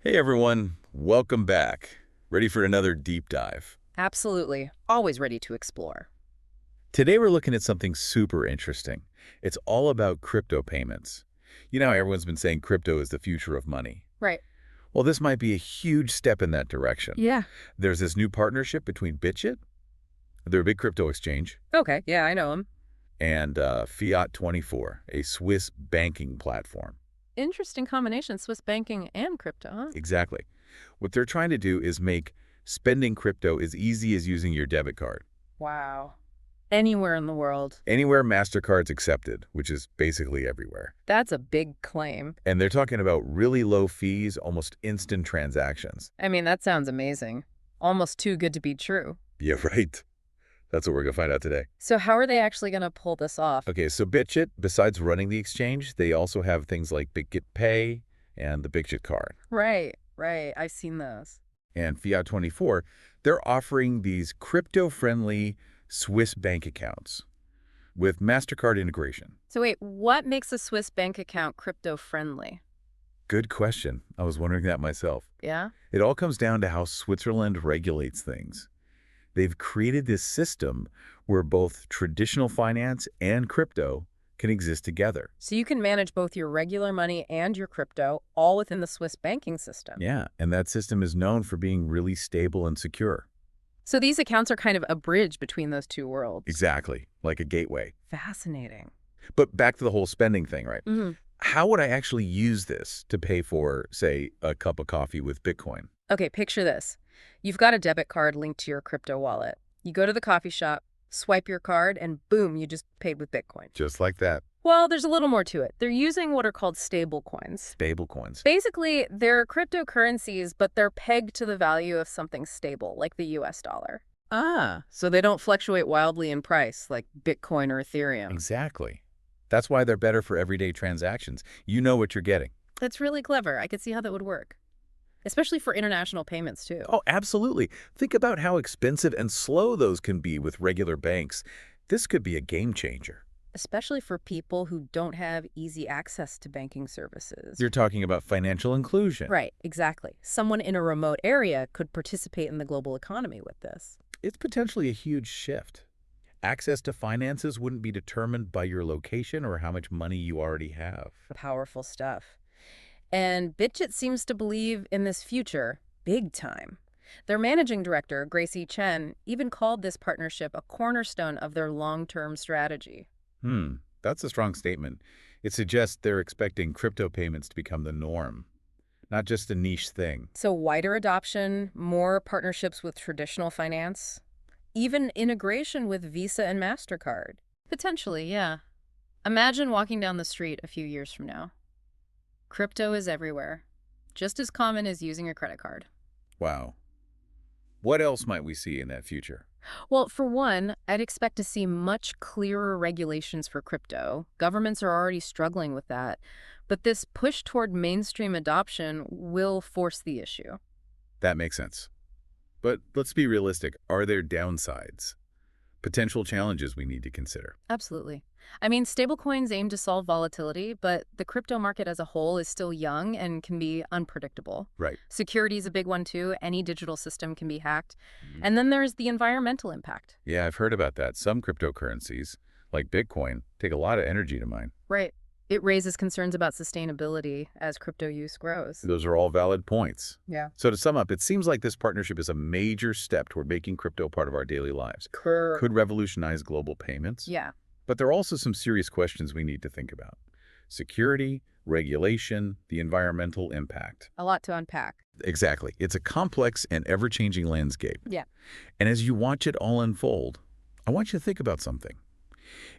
Hey everyone, welcome back. Ready for another deep dive. Absolutely. Always ready to explore. Today we're looking at something super interesting. It's all about crypto payments. You know how everyone's been saying crypto is the future of money. Right. Well, this might be a huge step in that direction. Yeah. There's this new partnership between Bitget, they're a big crypto exchange, Okay. Yeah, I know him. and Fiat24, a Swiss banking platform. Interesting combination, Swiss banking and crypto, huh? Exactly. What they're trying to do is make spending crypto as easy as using your debit card. Wow. Anywhere in the world. Anywhere MasterCard's accepted, which is basically everywhere. That's a big claim. And they're talking about really low fees, almost instant transactions. I mean, that sounds amazing. Almost too good to be true. Yeah, right. That's what we're going to find out today. So how are they actually going to pull this off? Okay, so Bitget, besides running the exchange, they also have things like Bitget Pay and the Bitget card. Right. I've seen those. And Fiat24, they're offering these crypto-friendly Swiss bank accounts with MasterCard integration. So wait, what makes a Swiss bank account crypto friendly? Good question. I was wondering that myself. Yeah? It all comes down to how Switzerland regulates things. They've created this system where both traditional finance and crypto can exist together. So you can manage both your regular money and your crypto all within the Swiss banking system. Yeah, and that system is known for being really stable and secure. So these accounts are kind of a bridge between those two worlds. Exactly, like a gateway. Fascinating. But back to the whole spending thing, right? hmm How would I actually use this to pay for, say, a cup of coffee with Bitcoin? Okay, picture this. You've got a debit card linked to your crypto wallet. You go to the coffee shop, swipe your card, and boom, you just paid with Bitcoin. Just like that. Well, there's a little more to it. They're using what are called stable coins. Stable coins. Basically, they're cryptocurrencies, but they're pegged to the value of something stable, like the US dollar. Ah, so they don't fluctuate wildly in price, like Bitcoin or Ethereum. Exactly. That's why they're better for everyday transactions. You know what you're getting. That's really clever. I could see how that would work. Especially for international payments, too. Oh, absolutely. Think about how expensive and slow those can be with regular banks. This could be a game changer. Especially for people who don't have easy access to banking services. You're talking about financial inclusion. Right, exactly. Someone in a remote area could participate in the global economy with this. It's potentially a huge shift. Access to finances wouldn't be determined by your location or how much money you already have. Powerful stuff. And Bitget seems to believe in this future big time. Their managing director, Gracie Chen, even called this partnership a cornerstone of their long-term strategy. That's a strong statement. It suggests they're expecting crypto payments to become the norm, not just a niche thing. So wider adoption, more partnerships with traditional finance, even integration with Visa and MasterCard. Potentially, yeah. Imagine walking down the street a few years from now. Crypto is everywhere, just as common as using a credit card. Wow. What else might we see in that future? Well, for one, I'd expect to see much clearer regulations for crypto. Governments are already struggling with that. But this push toward mainstream adoption will force the issue. That makes sense. But let's be realistic. Are there downsides? Potential challenges we need to consider? Absolutely. I mean, stablecoins aim to solve volatility, but the crypto market as a whole is still young and can be unpredictable. Right. Security is a big one, too. Any digital system can be hacked. Mhm. And then there's the environmental impact. Yeah, I've heard about that. Some cryptocurrencies, like Bitcoin, take a lot of energy to mine. Right. It raises concerns about sustainability as crypto use grows. Those are all valid points. Yeah. So to sum up, it seems like this partnership is a major step toward making crypto part of our daily lives. Could revolutionize global payments. Yeah. But there are also some serious questions we need to think about. Security, regulation, the environmental impact. A lot to unpack. Exactly. It's a complex and ever-changing landscape. Yeah. And as you watch it all unfold, I want you to think about something.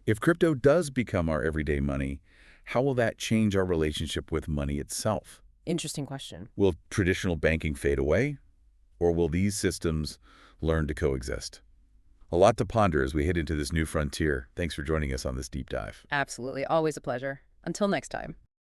If crypto does become our everyday money, how will that change our relationship with money itself? Interesting question. Will traditional banking fade away, or will these systems learn to coexist? A lot to ponder as we head into this new frontier. Thanks for joining us on this deep dive. Absolutely. Always a pleasure. Until next time.